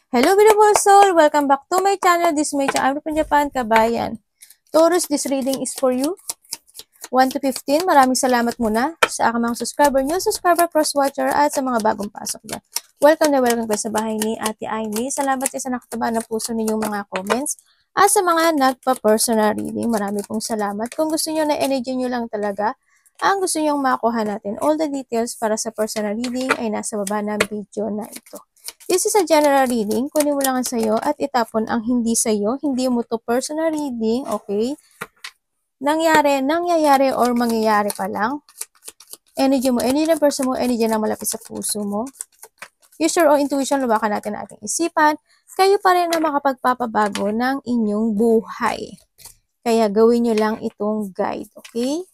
Hello beautiful soul! Welcome back to my channel. This is my channel from Japan, Kabayan. Taurus, this reading is for you. 1 to 15. Maraming salamat muna sa aking mga subscriber, new subscriber, cross-watcher, at sa mga bagong pasok dyan. Welcome na welcome kayo sa bahay ni Ate Aimee. Salamat sa nakataba ng puso ninyong mga comments. At sa mga nagpa-personal reading, marami pong salamat. Kung gusto nyo na energy nyo lang talaga, ang gusto nyong makuha natin, all the details para sa personal reading ay nasa baba ng video na ito. This is a general reading. Kunin mo lang ang sayo at itapon ang hindi sayo. Hindi mo to personal reading, okay? Nangyayari or mangyayari pa lang. Energy mo, energy ng person mo, energy na malapit sa puso mo. Use your own intuition, luwakan natin ang ating isipan. Kayo pa rin na makapagpapabago ng inyong buhay. Kaya gawin nyo lang itong guide, okay?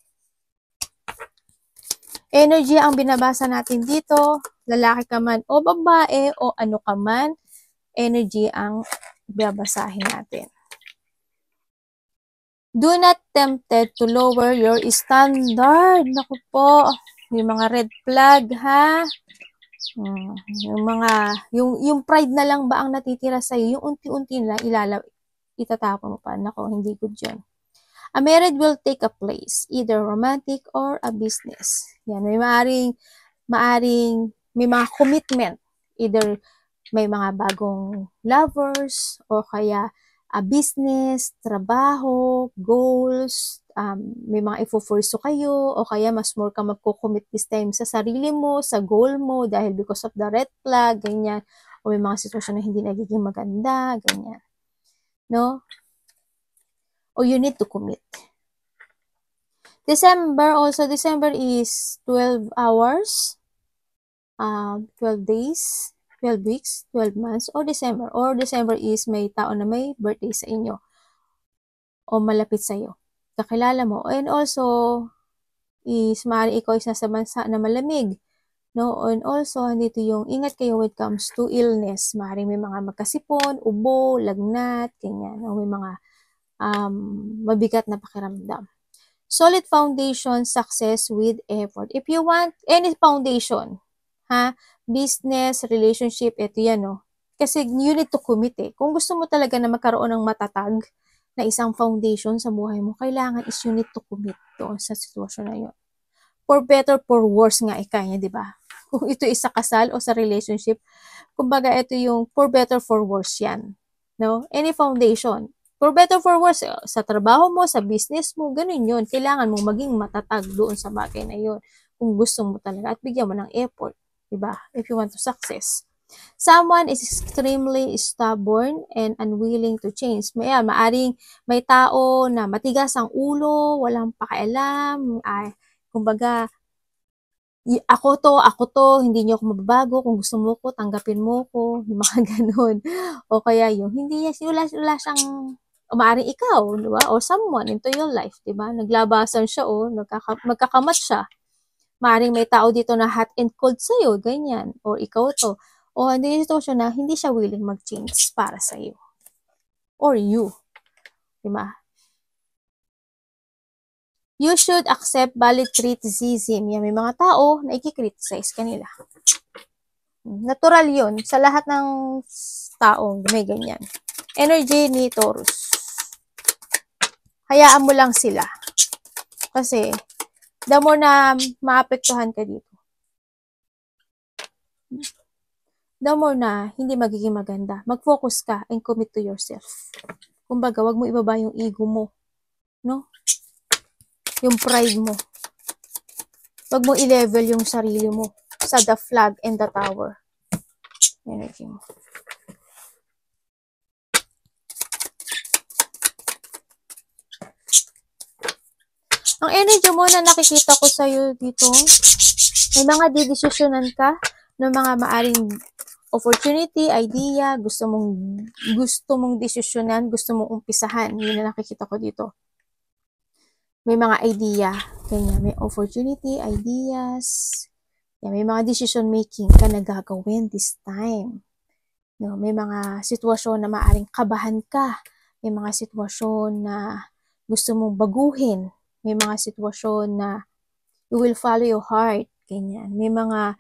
Energy ang binabasa natin dito. Lalaki ka man o babae o ano ka man, energy ang babasahin natin. Do not tempted to lower your standard. Naku po, yung mga red flag ha. Yung pride na lang ba ang natitira sa iyo, yung unti-unti na itatapon mo pa. Nako, hindi good 'yan. A marriage will take a place, either romantic or a business. Yan, may maaring may mga commitment, either may mga bagong lovers o kaya a business, trabaho, goals, may mga ifo-force kayo o kaya mas more ka magko-commit this time sa sarili mo, sa goal mo dahil because of the red flag, ganyan. O may mga sitwasyon na hindi nagiging maganda, ganyan. No? O you need to commit. December is 12 hours, 12 days, 12 weeks, 12 months, or December is may tao na may birthday sa inyo o malapit sa iyo, kakilala mo. And also is maaari ikaw is nasa bansa na malamig, no? And also andito yung ingat kayo when it comes to illness. Maaari may mga magkasipon, ubo, lagnat, ganyan, o may mga mabigat na pakiramdam. Solid foundation, success with effort. If you want any foundation, business, relationship, ito yan, no? Kasi you need to commit eh. Kung gusto mo talaga na magkaroon ng matatag na isang foundation sa buhay mo, kailangan is you need to commit doon sa sitwasyon na yun. For better, for worse nga ikanya, di ba? Kung ito is sa kasal o sa relationship, kumbaga ito yung for better, for worse yan. No? Any foundation. For better, for worse, sa trabaho mo, sa business mo, ganun yun. Kailangan mo maging matatag doon sa bagay na yun. Kung gusto mo talaga at bigyan mo ng effort. Diba? If you want to success. Someone is extremely stubborn and unwilling to change. Maaring may tao na matigas ang ulo, walang pakialam, kumbaga, ako to, hindi niyo ako mababago, kung gusto mo ko, tanggapin mo ko, yung mga ganun. O kaya yung, hindi wala siyang, maaaring ikaw, di ba? Or someone into your life, di ba? Naglabasan siya, magkakamat siya. Maaaring may tao dito na hot and cold sa'yo, ganyan. O ikaw to. O hindi ito siya na hindi siya willing mag-change para sa'yo. Or you. Diba? You should accept valid criticism. Yan, may mga tao na i-criticize kanila. Natural yun. Sa lahat ng tao, may ganyan. Energy ni Taurus. Hayaan mo lang sila. Kasi, the more na maapektuhan ka dito, the more na hindi magiging maganda. Mag-focus ka and commit to yourself. Kumbaga, wag mo ibaba yung ego mo. No? Yung pride mo. Wag mo i-level yung sarili mo sa the flag and the tower. Energy mo. Ang energy mo na nakikita ko sa'yo dito, may mga didesisyonan ka ng mga maaring opportunity, idea, gusto mong desisyonan, gusto mong umpisahan. Yun na nakikita ko dito. May mga idea, ganyan, may opportunity, ideas, yan, may mga decision making ka na gagawin this time. No, may mga sitwasyon na maaring kabahan ka, may mga sitwasyon na gusto mong baguhin, may mga sitwasyon na you will follow your heart, ganyan. May mga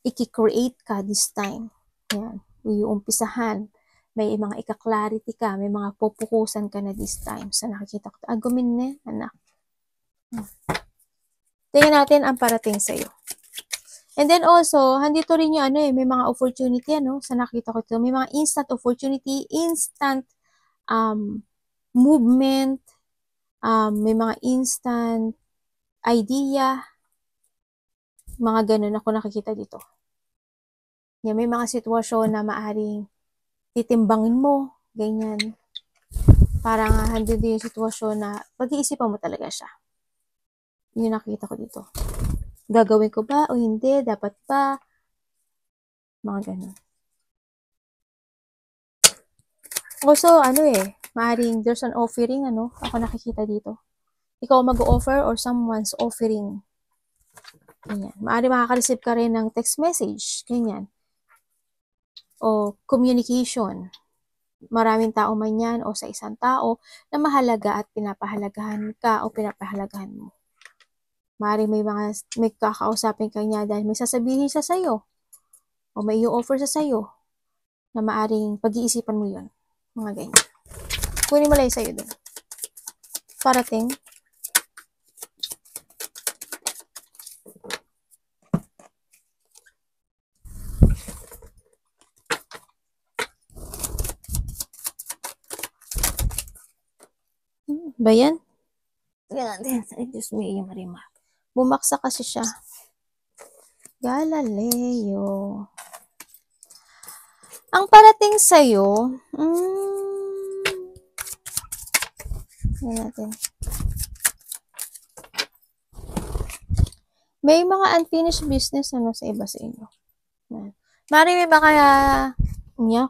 i-create ka this time. Yan. Iuumpisahan. May mga ika-clarity ka. May mga pupukusan ka na this time. Sa nakikita ko. Agumin na, anak. Tingnan natin ang parating sa'yo. And then also, handito rin yung may mga opportunity, sa nakita ko ito. May mga instant opportunity, instant movement, may mga instant idea, mga ganun ako nakikita dito. Yan, may mga sitwasyon na maaring titimbangin mo, ganyan. Parang handito yung sitwasyon na pag-iisipan mo talaga siya. Yun nakita ko dito. Gagawin ko ba o hindi? Dapat ba? Mga ganun. Also, maaring there's an offering, ako nakikita dito. Ikaw mag-offer or someone's offering. Ganyan. Maaring makaka-receive ka rin ng text message. Ganyan. O communication. Maraming tao man yan o sa isang tao na mahalaga at pinapahalagahan ka o pinapahalagahan mo. Maaaring may kakausapin ka niya dahil may sasabihin siya sa'yo o may i-offer siya sa'yo na maaaring pag-iisipan mo yun. Mga ganyan. Kunin mo lang sa'yo dun. Parating. Ba yan? Tingnan natin. Ay, Diyos mo, iyo marima. Bumaksa kasi siya. Galileo. Ang parating sa'yo, tingnan natin. May mga unfinished business sa iba sa inyo. Mari may baka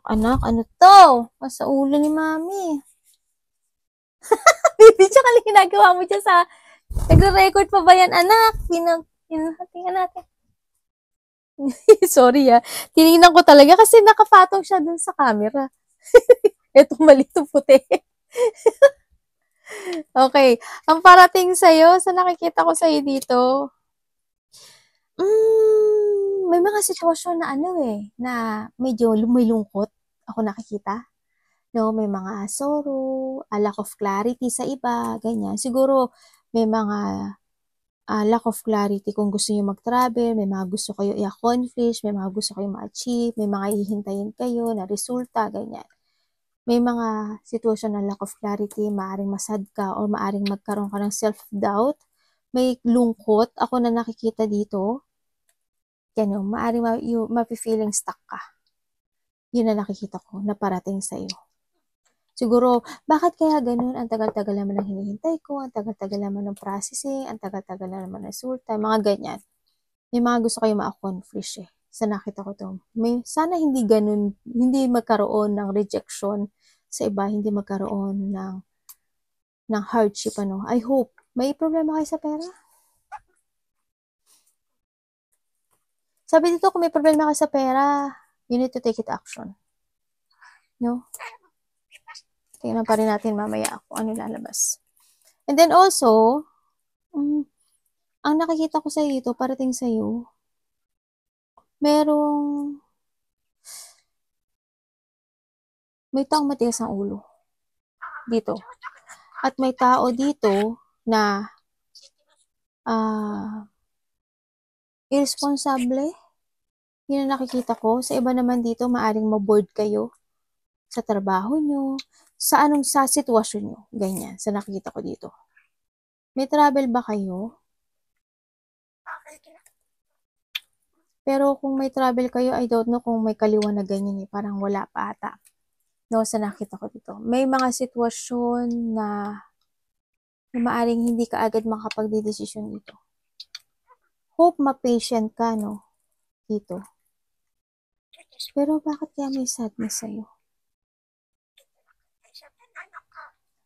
anak, ano to? Sa ulo ni mami. Bibi, tsaka lang ginagawa mo dyan sa nagre-record pa ba yan, anak? Tingnan natin. Sorry tinignan ko talaga kasi nakapatong siya dun sa camera. Ito mali ito puti. Okay. Ang parating sa'yo, sa nakikita ko sa'yo dito, may mga sitwasyon na na medyo may lungkot ako nakikita. No, may mga sorrow, a lack of clarity sa iba, ganyan. Siguro may mga lack of clarity kung gusto niyo mag-travel, may mga gusto kayo i-accomplish, may mga gusto kayo ma-achieve, may mga hihintayin kayo na resulta, ganyan. May mga sitwasyon na lack of clarity, maaring masad ka or maaring magkaroon ka ng self-doubt. May lungkot ako na nakikita dito. Ganyan, maaring ma-feeling stuck ka. Yun na nakikita ko na parating sa'yo. Siguro, bakit kaya ganun? Ang tagal-tagal naman ng hinihintay ko, ang tagal-tagal naman ng processing, ang tagal-tagal naman ng resulta, mga ganyan. May mga gusto kayo ma-accomplish Sa nakita ko to. Sana hindi ganun, hindi magkaroon ng rejection sa iba, hindi magkaroon ng hardship, I hope. May problema kayo sa pera? Sabi dito, kung may problema kayo sa pera, you need to take it action. No? Tingnan pa rin natin mamaya kung ano lalabas. And then also, ang nakikita ko sa dito, parating sa iyo, may taong matigas ang ulo. Dito. At may tao dito na irresponsable. Yun ang nakikita ko. Sa iba naman dito, maaring ma-bored kayo sa trabaho nyo, sa sitwasyon nyo. Ganyan, sa nakikita ko dito. May travel ba kayo? Pero kung may travel kayo, I don't know kung may kaliwan na ganyan Parang wala pa ata. No, sa nakita ko dito. May mga sitwasyon na maaring hindi ka agad makapagdedesisyon dito. Hope ma-patient ka, no? Dito. Pero bakit kaya may sadness sa'yo?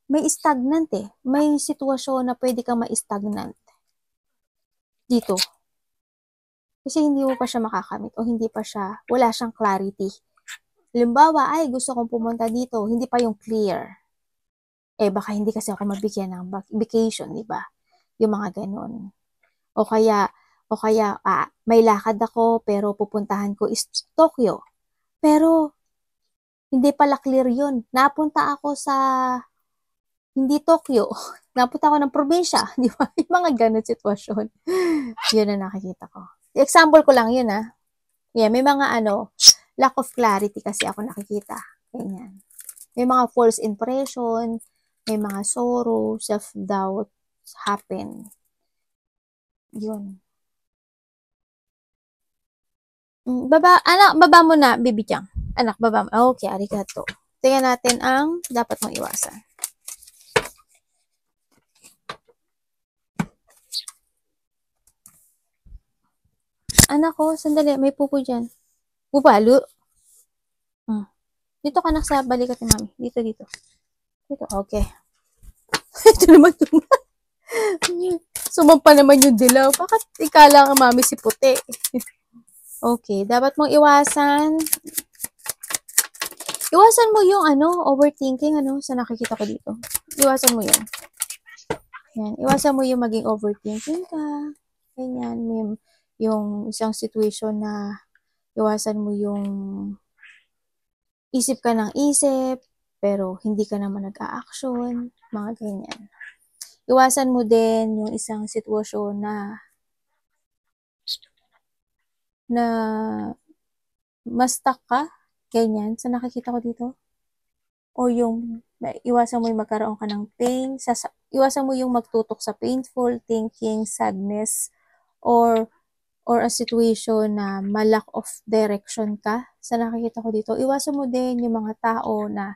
May stagnant May sitwasyon na pwede kang ma-stagnant. Dito. Kasi hindi mo pa siya makakamit o wala siyang clarity. Halimbawa, gusto kong pumunta dito, hindi pa yung clear. Baka hindi kasi ako mabigyan ng vacation, di ba? Yung mga ganun. O kaya, may lakad ako, pero pupuntahan ko is Tokyo. Pero, hindi pala clear yun. Napunta ako sa, hindi Tokyo, napunta ako ng probinsya, di ba? Yung mga ganun sitwasyon. Yun ang nakikita ko. Example ko lang yun, ah. Yeah, may mga lack of clarity kasi ako nakikita. Ganyan. May mga false impression, may mga sorrow, self-doubt happen. Yun. Anak, baba mo na, baby Chang. Anak, baba mo. Okay, arigato. Tingnan natin ang dapat mong iwasan. Anak ko, sandali, may pupo dyan. Bubalo. Dito ka na sa balikat ni mami. Dito, dito. Dito, okay. Ito naman sumampa naman yung dilaw. Bakit ikala ang mami si puti? Okay, dapat mong iwasan. Iwasan mo yung overthinking, sa nakikita ko dito. Iwasan mo yun. Yan, iwasan mo yung maging overthinking ka. Ganyan, yung isang situation na iwasan mo yung isip ka ng isip, pero hindi ka naman nag-a-action, mga ganyan. Iwasan mo din yung isang sitwasyon na ma-stuck ka, ganyan, sa nakikita ko dito. O yung, iwasan mo yung magkaroon ka ng pain, iwasan mo yung magtutok sa painful thinking, sadness, or a situation na malack of direction ka sa nakikita ko dito. Iwasan mo din yung mga tao na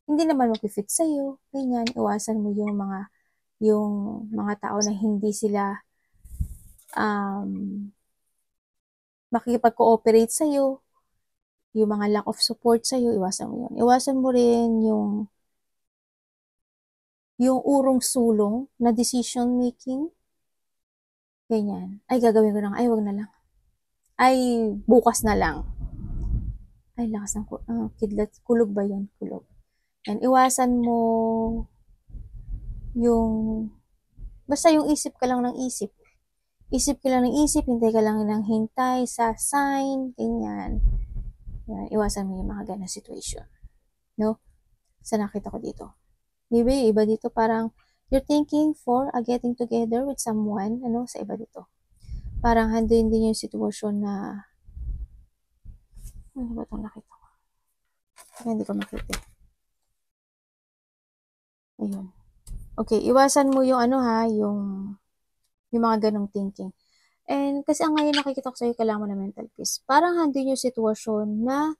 hindi naman mag-fit sa'yo, ganyan. Iwasan mo yung mga tao na hindi sila makikipag-cooperate sa'yo, yung mga lack of support sa'yo, iwasan mo yun. Iwasan mo rin yung urong sulong na decision making. Ganyan. Ay, gagawin ko na. Ay, wag na lang. Ay, bukas na lang. Ay, lakas ng kidlat. Kulog ba yun? Kulog. Yan, iwasan mo basta yung isip ka lang ng isip. Isip ka lang ng isip, hintay ka lang ng hintay sa sign, ganyan. Yan, iwasan mo yung mga ganang situation. No? Sa nakita ko dito. Maybe, iba dito parang, you're thinking for a getting together with someone, sa iba dito. Parang handin din yung sitwasyon na, ano ba itong nakita ko? Hindi ko makita. Ayun. Okay, iwasan mo yung yung mga ganong thinking. And kasi ang ngayon nakikita ko sa'yo, kailangan mo na mental peace. Parang handin yung sitwasyon na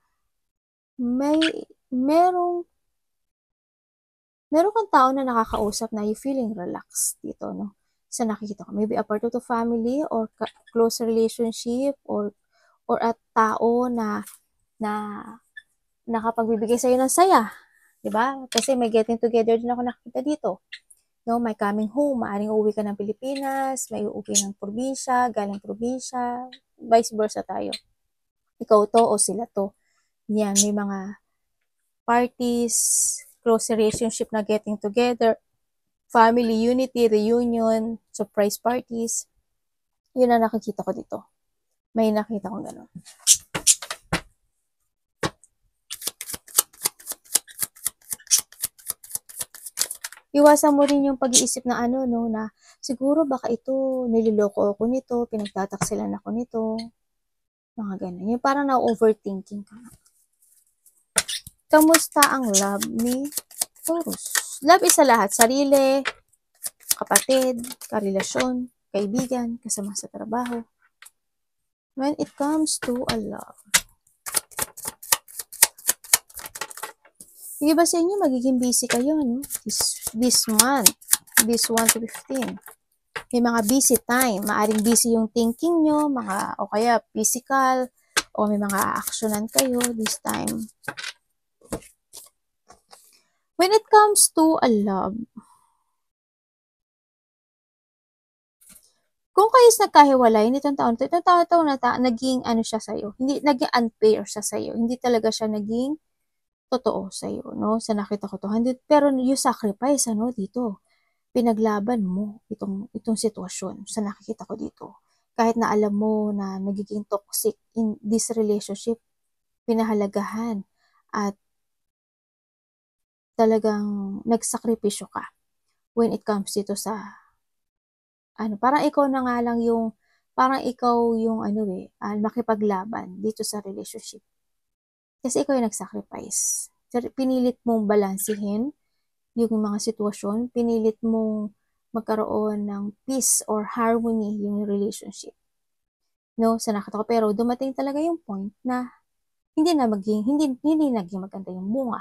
meron kang tao na nakakausap na you feeling relaxed dito, no? Sa nakikita ko. Maybe a part of the family or close relationship or a tao na nakapagbibigay sa'yo ng saya. Diba? Kasi may getting together din ako nakikita dito. No, may coming home, maaring uuwi ka ng Pilipinas, may uuwi ng probinsya, galing probinsya, vice versa tayo. Ikaw to o sila to. Yan, may mga parties, close relationship na getting together, family unity, reunion, surprise parties. Yun ang nakikita ko dito. May nakita kong gano'n. Iwasan mo rin yung pag-iisip na na siguro baka ito, nililoko ako nito, pinagtataksilan ako nito. Mga ganun. Yung parang na-overthinking ka. Kamusta ang love ni Taurus? Love is sa lahat. Sarili, kapatid, karelasyon, kaibigan, kasama sa trabaho. When it comes to a love. Yung iba sa inyo, magiging busy kayo, no? This month. This 1 to 15. May mga busy time. Maaring busy yung thinking nyo, o kaya physical, o may mga actionan kayo this time. When it comes to a love, kung kayo nagkahiwalay nitong taon na naging siya sa'yo. Hindi, naging unfair siya sa'yo. Hindi talaga siya naging totoo sa'yo, no? Sa nakita ko to. Pero you sacrifice, dito. Pinaglaban mo itong sitwasyon sa nakikita ko dito. Kahit na alam mo na nagiging toxic in this relationship, pinahalagahan, at talagang nagsakripisyo ka when it comes dito sa parang ikaw na nga lang yung, parang ikaw yung makipaglaban dito sa relationship. Kasi ikaw yung nag-sacrifice. Pinilit mong balansehin yung mga sitwasyon, pinilit mong magkaroon ng peace or harmony yung relationship. No, sa nakita ko. Pero dumating talaga yung point na hindi naging maganda yung bunga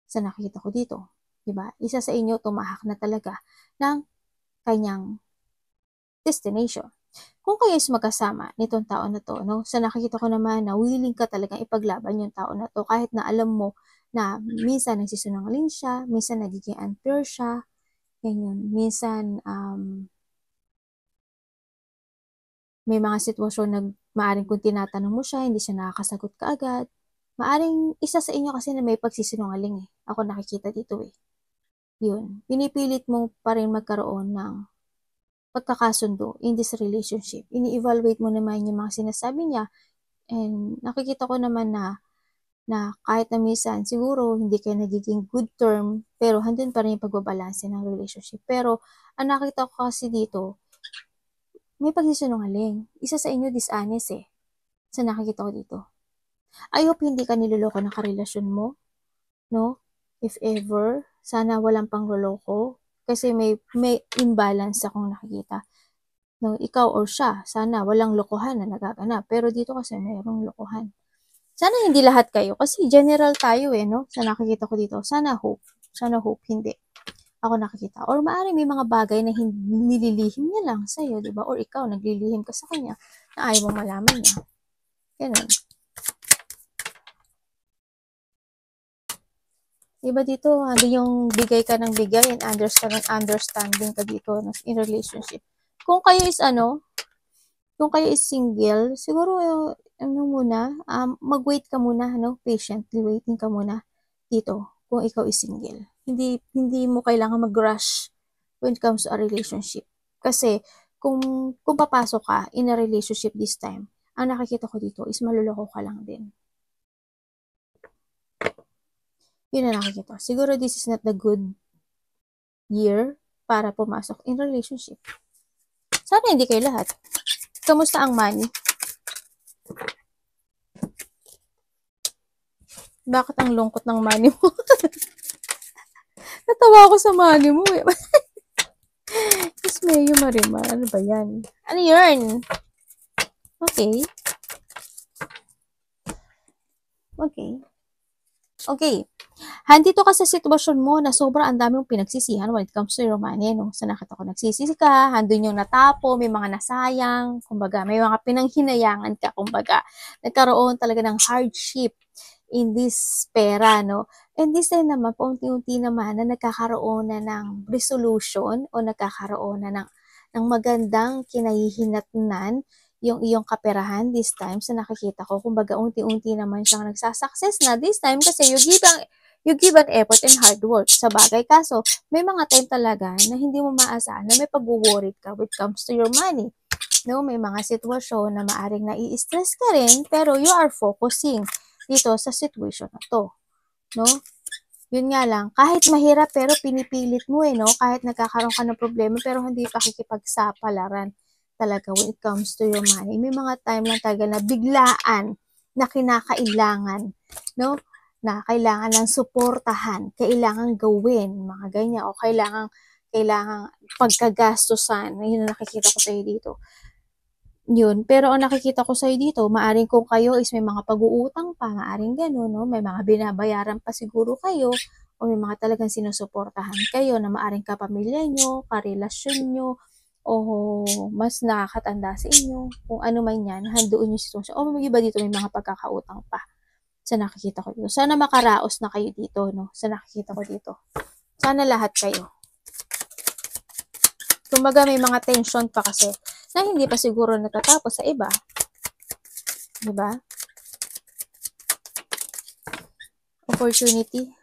sa nakita ko dito. Diba? Isa sa inyo tumahak na talaga ng kanyang destination. Kung kayo is magkasama nitong tao na to, no, sa nakikita ko naman na willing ka talagang ipaglaban yung tao na to kahit na alam mo na minsan nagsisinungaling siya, minsan nagiging unfair siya, ganyan. Minsan may mga sitwasyon na maaring kung tinatanong mo siya, hindi siya nakakasagot kaagad. Maaring isa sa inyo kasi na may pagsisinungaling eh. Ako nakikita dito eh. Yun. Pinipilit mo pa rin magkaroon ng pagkakasundo in this relationship. Ini-evaluate mo naman yung mga sinasabi niya, and nakikita ko naman na kahit na minsan siguro hindi kayo nagiging good term, pero handun pa rin yung pagbabalanse ng relationship. Pero ang nakita ko kasi dito, may pagsisinungaling. Isa sa inyo dishonest eh. Sa nakikita ko dito. I hope hindi ka niloloko ng karelasyon mo, no? If ever, sana walang pangloloko kasi may imbalance akong nakikita. No, ikaw or siya, sana walang lokohan na nagaganap. Pero dito kasi mayroong lokohan. Sana hindi lahat kayo kasi general tayo eh, no? Sa nakikita ko dito. Sana hope, hindi. Ako nakikita. Or maaari may mga bagay na nililihim niya lang sa'yo, di ba? Or ikaw, naglilihim ka sa kanya na ayaw mong malaman niya. Ganun. Diba dito, yung bigay ka ng bigay and understanding ka dito in relationship. Kung kayo is single, siguro, muna, mag-wait ka muna, patiently waiting ka muna dito kung ikaw is single. Hindi mo kailangan mag-rush when it comes to a relationship. Kasi, kung papasok ka in a relationship this time, ang nakikita ko dito is maluloko ka lang din. Yun na nakikita. Siguro this is not the good year para pumasok in relationship. Sana hindi kayo lahat. Kamusta ang money? Bakit ang lungkot ng money mo? Natawa ako sa money mo eh. Yes, Mayo Marimar. Ano ba yan? Ano yun? Okay. Handito ka sa sitwasyon mo na sobrang ang dami mong pinagsisihan when it comes to your money, no? Sa nakita ko, nagsisisi ka, handun yung natapo, may mga nasayang, kumbaga, may mga pinanghinayangan ka, kumbaga, nagkaroon talaga ng hardship in this pera, no? And this time naman, paunti-unti naman na nagkakaroon na ng resolution o nagkakaroon na ng magandang kinahihinatnan yung iyong kaperahan this time sa nakikita ko. Kumbaga, unti-unti naman siyang nagsasucess na this time kasi you give an effort and hard work sa bagay. Kaso, may mga time talaga na hindi mo maasahan na may pag-worried ka when it comes to your money. No, may mga sitwasyon na maaring nai-stress ka rin, pero you are focusing dito sa situation na to. No? Yun nga lang, kahit mahirap pero pinipilit mo no? Kahit nagkakaroon ka ng problema pero hindi pa kikipagsapalaran talaga when it comes to your money. May mga time lang talaga na biglaan na kinakailangan, no? Na kailangan ng suportahan, kailangan gawin, mga ganyan, o kailangan pagkagastusan. Yun ang nakikita ko sa'yo dito. Yun. Pero ang nakikita ko sa'yo dito, maaring kung kayo is may mga pag-uutang pa, maaring gano'n, no? May mga binabayaran pa siguro kayo, o may mga talagang sinusuportahan kayo na maaring kapamilya nyo, karelasyon nyo, o mas nakakatanda sa inyo, kung ano man yan, handoon yung sitwasyon. O may iba dito, may mga pagkakautang pa sa nakikita ko dito. Sana makaraos na kayo dito, no? Sa nakikita ko dito. Sana lahat kayo. Kumbaga may mga tension pa kasi na hindi pa siguro natatapos sa iba. Diba? Opportunity.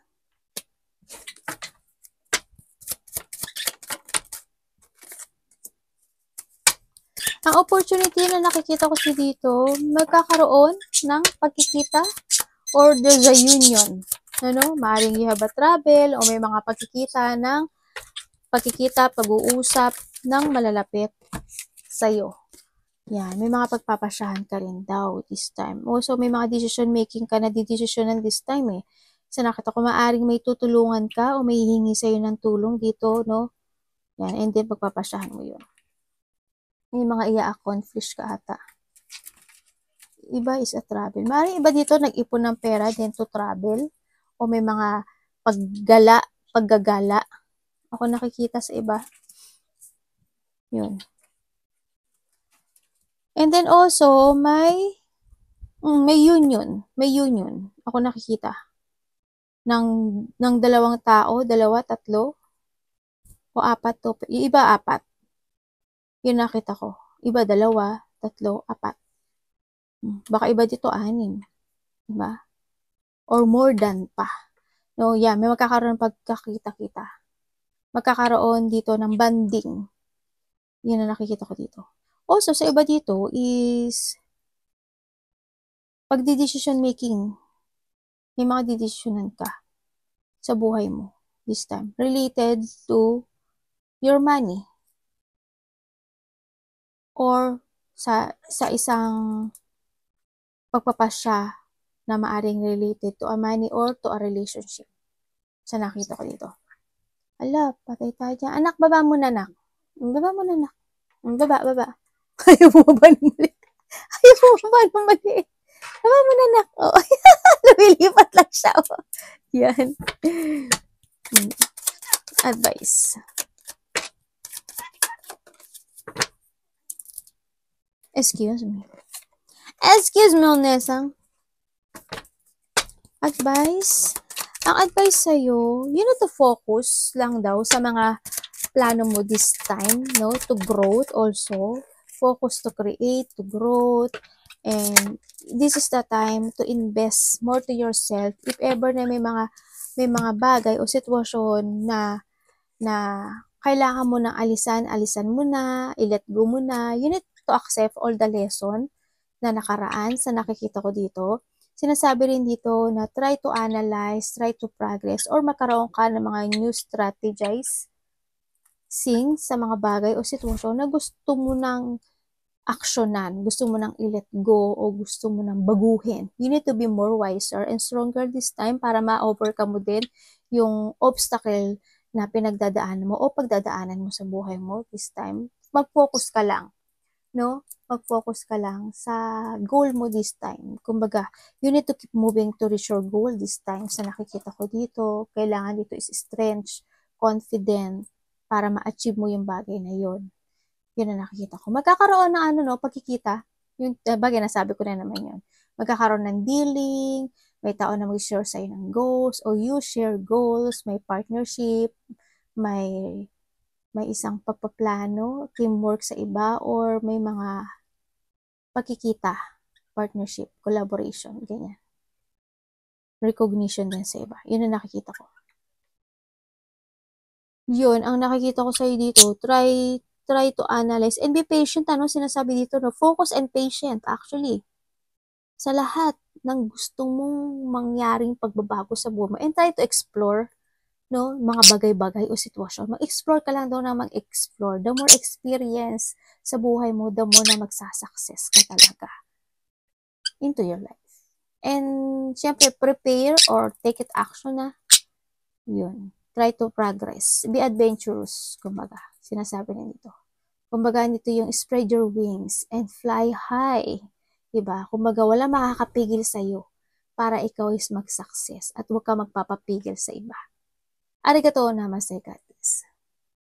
Ang opportunity na nakikita ko dito, magkakaroon ng pagkikita or there's a union. Ano? Maaring you have a travel o may mga pag-uusap ng malalapit sa'yo. Yan, may mga pagpapasyahan ka rin daw this time. Also, may mga decision making ka na didesisyonan this time eh. Sa nakita ko, maaring may tutulungan ka o may hihingi sa'yo ng tulong dito, no? Yan, and then pagpapasyahan mo yun. May mga i-accomplish ka ata. Iba is a travel. Maaring iba dito, nag-ipon ng pera then to travel. O may mga paggagala. Ako nakikita sa iba. Yun. And then also, may union. May union. Ako nakikita. Ng dalawang tao, dalawa, tatlo, o apat to. Iba apat. Yun nakita ko. Iba dalawa, tatlo, apat. Baka iba dito 6. Diba? Or more than pa. No, yeah, may magkakaroon pagkakita-kita. Magkakaroon dito ng banding. Yun na nakikita ko dito. Also, sa iba dito is pagdi-decision making. May mga didesisyonan ka sa buhay mo this time related to your money or sa isang pagpapasya na maaring related to a money or to a relationship. Sa nakita ko dito. Ala, patay tayo dyan. Anak, baba mo na, anak. Baba mo na, anak. Baba. Ayaw mo ba ng mali? Baba mo na, anak. Oh, lumilipat lang siya. Oh. Yan. Advice. Excuse me, Nesang. Advice? Ang advice sa'yo, you need to focus lang daw sa mga plano mo this time, no? To growth also. Focus to create, to growth. And this is the time to invest more to yourself. If ever na may mga bagay o sitwasyon na kailangan mo ng alisan mo na, i-let go mo na. You need to accept all the lesson na nakaraan sa nakikita ko dito. Sinasabi rin dito na try to analyze, try to progress, or magkaroon ka ng mga new strategies sa mga bagay o sitwasyon na gusto mo nang aksyonan, gusto mo nang i-let go, o gusto mo nang baguhin. You need to be more wiser and stronger this time para ma-overcome mo din yung obstacle na pinagdadaanan mo o pagdadaanan mo sa buhay mo this time. Mag-focus ka lang, no? Mag-focus ka lang sa goal mo this time. Kumbaga, you need to keep moving to reach your goal this time. Sa nakikita ko dito, kailangan dito is strength, confident, para ma-achieve mo yung bagay na yun. Yun ang nakikita ko. Magkakaroon ng pagkikita. Yung bagay, nasabi ko na naman yun. Magkakaroon ng dealing, may tao na mag-share sa'yo ng goals, o you share goals, may partnership, may isang pagpaplano, teamwork sa iba, or may mga pagkikita, partnership, collaboration, ganyan. Recognition din sa iba. Yun ang nakikita ko. Yun, ang nakikita ko sa'yo dito, try to analyze and be patient. Ano sinasabi dito? No? Focus and patient, actually. Sa lahat ng gusto mong mangyaring pagbabago sa buhay mo. And try to explore, no, mga bagay-bagay o sitwasyon. Mag-explore ka lang daw na mag-explore. The more experience sa buhay mo, the more na magsasucess ka talaga into your life. And, syempre, prepare or take it action na. Yun. Try to progress. Be adventurous, kumbaga. Sinasabi na dito. Kumbaga, nito yung spread your wings and fly high. Diba? Kumbaga, wala makakapigil sa'yo para ikaw is mag-success at huwag ka magpapapigil sa iba. Arigatou namaste, God bless.